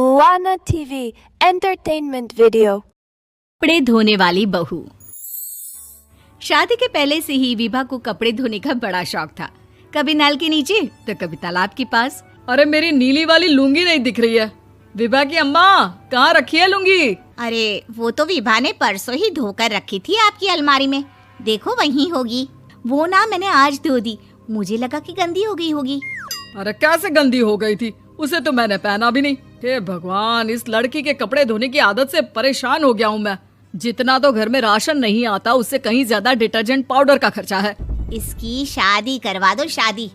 Moana TV entertainment video. कपड़े धोने वाली बहू। शादी के पहले से ही विभा को कपड़े धोने का बड़ा शौक था। कभी नल के नीचे तो कभी तालाब के पास। अरे मेरी नीली वाली लुंगी नहीं दिख रही है। विभा की अम्मा कहाँ रखी है लुंगी? अरे वो तो विभा ने परसों ही धोकर रखी थी आपकी अलमारी में, देखो वहीं होगी। वो ना मैंने आज धो दी, मुझे लगा कि गंदी हो गई होगी। अरे कैसे गंदी हो गई थी, उसे तो मैंने पहना भी नहीं। हे भगवान, इस लड़की के कपड़े धोने की आदत से परेशान हो गया हूँ मैं। जितना तो घर में राशन नहीं आता उससे कहीं ज्यादा डिटर्जेंट पाउडर का खर्चा है। इसकी शादी करवा दो, शादी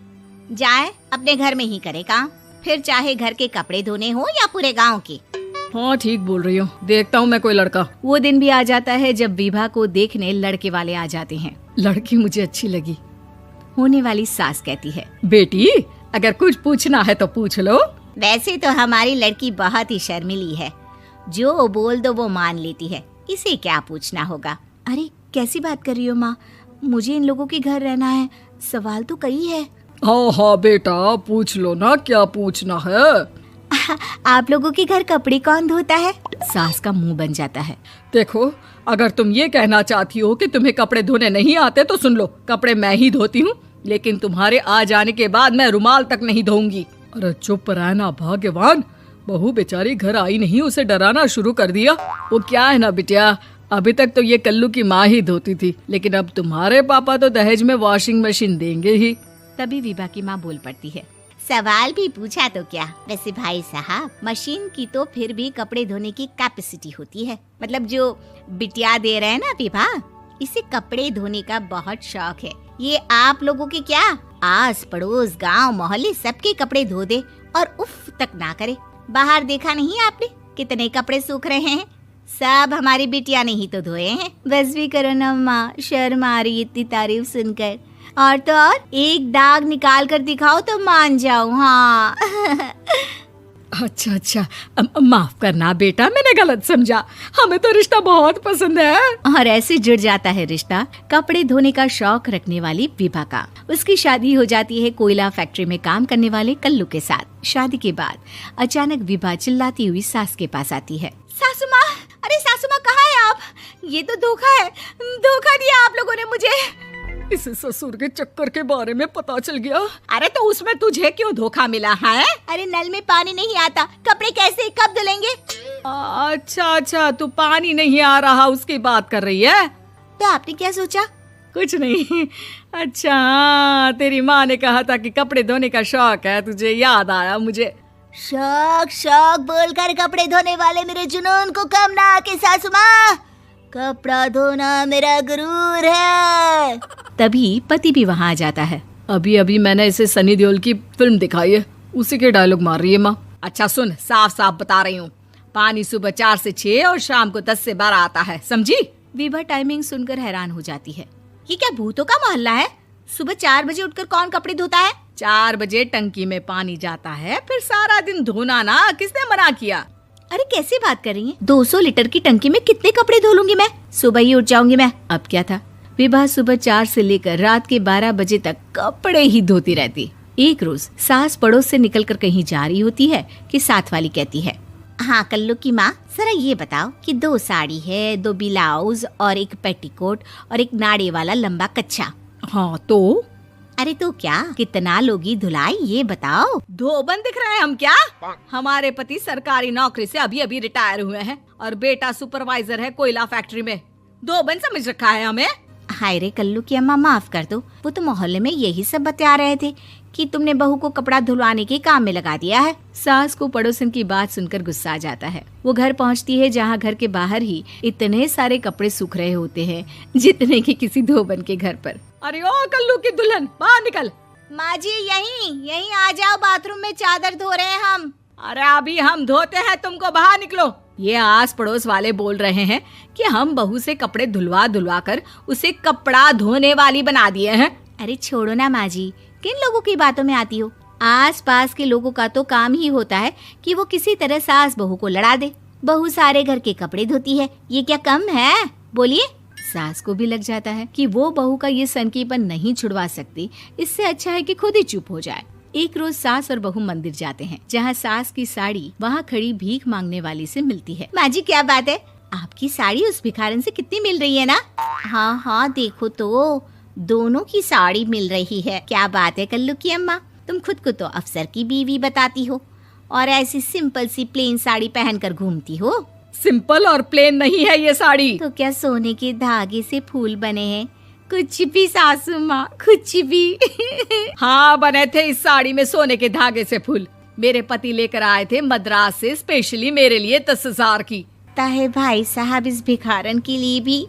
जाए अपने घर में ही करे काम, फिर चाहे घर के कपड़े धोने हो या पूरे गांव के। हाँ ठीक बोल रही हो, देखता हूँ मैं कोई लड़का। वो दिन भी आ जाता है जब विभा को देखने लड़के वाले आ जाते हैं। लड़की मुझे अच्छी लगी। होने वाली सास कहती है, बेटी अगर कुछ पूछना है तो पूछ लो। वैसे तो हमारी लड़की बहुत ही शर्मिली है, जो बोल दो वो मान लेती है, इसे क्या पूछना होगा। अरे कैसी बात कर रही हो माँ, मुझे इन लोगों के घर रहना है, सवाल तो कई है। हाँ हाँ बेटा पूछ लो ना, क्या पूछना है। आप लोगों के घर कपड़े कौन धोता है? सास का मुंह बन जाता है। देखो अगर तुम ये कहना चाहती हो कि तुम्हें कपड़े धोने नहीं आते तो सुन लो, कपड़े मैं ही धोती हूँ, लेकिन तुम्हारे आ जाने के बाद मैं रुमाल तक नहीं धोऊंगी। अरे चुप रहना भाग्यवान, बहू बेचारी घर आई नहीं, उसे डराना शुरू कर दिया। वो क्या है ना बिटिया, अभी तक तो ये कल्लू की माँ ही धोती थी, लेकिन अब तुम्हारे पापा तो दहेज में वॉशिंग मशीन देंगे ही। तभी विभा की माँ बोल पड़ती है, सवाल भी पूछा तो क्या। वैसे भाई साहब, मशीन की तो फिर भी कपड़े धोने की कैपेसिटी होती है। मतलब जो बिटिया दे रहे हैं ना विभा, इसे कपड़े धोने का बहुत शौक है। ये आप लोगों के क्या, आस पड़ोस गांव मोहल्ले सबके कपड़े धो दे और उफ तक ना करे। बाहर देखा नहीं आपने कितने कपड़े सूख रहे हैं, सब हमारी बिटिया ने ही तो धोए हैं। बस भी करो ना माँ, शर्म आ रही इतनी तारीफ सुनकर। और तो और एक दाग निकाल कर दिखाओ तो मान जाऊं। हाँ अच्छा माफ करना बेटा, मैंने गलत समझा, हमें तो रिश्ता बहुत पसंद है। और ऐसे जुड़ जाता है रिश्ता कपड़े धोने का शौक रखने वाली विभा का। उसकी शादी हो जाती है कोयला फैक्ट्री में काम करने वाले कल्लू के साथ। शादी के बाद अचानक विभा चिल्लाती हुई सास के पास आती है। सासू माँ, अरे सासू माँ कहाँ है आप? ये तो धोखा है, धोखा दिया आप लोगों ने मुझे। इसे ससुर के चक्कर के बारे में पता चल गया। अरे तो उसमें तुझे क्यों धोखा मिला है? अरे नल में पानी नहीं आता, कपड़े कैसे कब धुलेंगे? अच्छा तू पानी नहीं आ रहा उसकी बात कर रही है। तो आपने क्या सोचा? कुछ नहीं। अच्छा तेरी माँ ने कहा था कि कपड़े धोने का शौक है तुझे, याद आया मुझे। शौक बोलकर कपड़े धोने वाले मेरे जुनून को कम ना आके सासू माँ, कपड़ा धोना मेरा गुरूर है। तभी पति भी वहाँ आ जाता है। अभी मैंने इसे सनी देओल की फिल्म दिखाई है, उसी के डायलॉग मार रही है माँ। अच्छा सुन, साफ बता रही हूँ, पानी सुबह 4 से 6 और शाम को 10 से 12 आता है, समझी? विभा टाइमिंग सुनकर हैरान हो जाती है। ये क्या भूतों का मोहल्ला है? सुबह 4 बजे उठकर कौन कपड़े धोता है? 4 बजे टंकी में पानी जाता है, फिर सारा दिन धोना ना, किसने मना किया? अरे कैसी बात कर रही हैं? 200 लीटर की टंकी में कितने कपड़े धो लूंगी मैं, सुबह ही उठ जाऊंगी मैं। अब क्या था, विभा सुबह 4 से लेकर रात के 12 बजे तक कपड़े ही धोती रहती। एक रोज सास पड़ोस से निकलकर कहीं जा रही होती है कि साथ वाली कहती है, हाँ कल्लू की माँ, जरा ये बताओ कि 2 साड़ी है, 2 ब्लाउज और एक पेटीकोट और एक नाड़े वाला लंबा कच्छा। हाँ तो? अरे तो क्या, कितना लोगी धुलाई ये बताओ। धोबन दिख रहे हैं हम क्या? हमारे पति सरकारी नौकरी से अभी रिटायर हुए हैं और बेटा सुपरवाइजर है कोयला फैक्ट्री में। धोबन समझ रखा है हमें। हाय रे कल्लू की अम्मा, माफ कर दो, वो तो मोहल्ले में यही सब बता रहे थे कि तुमने बहू को कपड़ा धुलवाने के काम में लगा दिया है। सास को पड़ोसन की बात सुनकर गुस्सा आ जाता है। वो घर पहुंचती है जहां घर के बाहर ही इतने सारे कपड़े सूख रहे होते हैं जितने कि किसी धोबन के घर पर। अरे ओ कल्लू की दुल्हन, बाहर निकल। माँ जी यहीं आ जाओ, बाथरूम में चादर धो रहे हैं हम। अरे अभी हम धोते हैं, तुमको बाहर निकलो। ये आस पड़ोस वाले बोल रहे हैं कि हम बहू से कपड़े धुलवा कर उसे कपड़ा धोने वाली बना दिए हैं। अरे छोड़ो ना माँ जी, किन लोगों की बातों में आती हो? आस पास के लोगों का तो काम ही होता है कि वो किसी तरह सास बहू को लड़ा दे। बहू सारे घर के कपड़े धोती है, ये क्या कम है? बोलिए। सास को भी लग जाता है कि वो बहू का ये सनकीपन नहीं छुड़वा सकती, इससे अच्छा है कि खुद ही चुप हो जाए। एक रोज सास और बहू मंदिर जाते हैं, जहाँ सास की साड़ी वहाँ खड़ी भीख मांगने वाली से मिलती है। माँ जी क्या बात है, आपकी साड़ी उस भिखारन से कितनी मिल रही है ना? हाँ हाँ देखो तो दोनों की साड़ी मिल रही है। क्या बात है कल्लू की अम्मा, तुम खुद को तो अफसर की बीवी बताती हो और ऐसी सिंपल सी प्लेन साड़ी पहनकर घूमती हो। सिंपल और प्लेन नहीं है ये साड़ी। तो क्या सोने के धागे से फूल बने हैं? कुछ भी सासू माँ, कुछ भी। हाँ बने थे इस साड़ी में सोने के धागे से फूल। मेरे पति लेकर आए थे मद्रास से स्पेशली मेरे लिए 10,000 की। ताहे भाई साहब इस भिखारन के लिए भी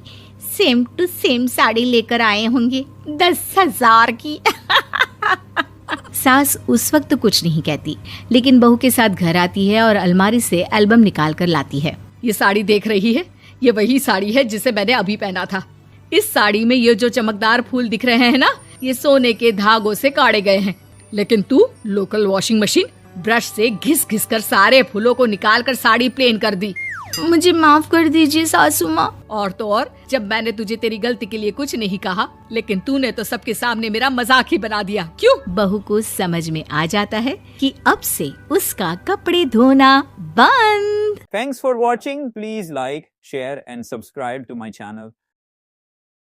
सेम टू सेम साड़ी लेकर आए होंगे 10,000 की। सास उस वक्त तो कुछ नहीं कहती, लेकिन बहू के साथ घर आती है और अलमारी से एल्बम निकाल कर लाती है। ये साड़ी देख रही है, ये वही साड़ी है जिसे मैंने अभी पहना था। इस साड़ी में ये जो चमकदार फूल दिख रहे हैं ना, ये सोने के धागों से काढ़े गए हैं। लेकिन तू लोकल वॉशिंग मशीन ब्रश से घिस घिस कर सारे फूलों को निकाल कर साड़ी प्लेन कर दी। मुझे माफ कर दीजिए सासू माँ। और तो और, जब मैंने तुझे तेरी गलती के लिए कुछ नहीं कहा, लेकिन तूने तो सबके सामने मेरा मजाक ही बना दिया। क्यों? बहू को समझ में आ जाता है कि अब से उसका कपड़े धोना बंद। Thanks for watching. Please like, share and subscribe to my channel.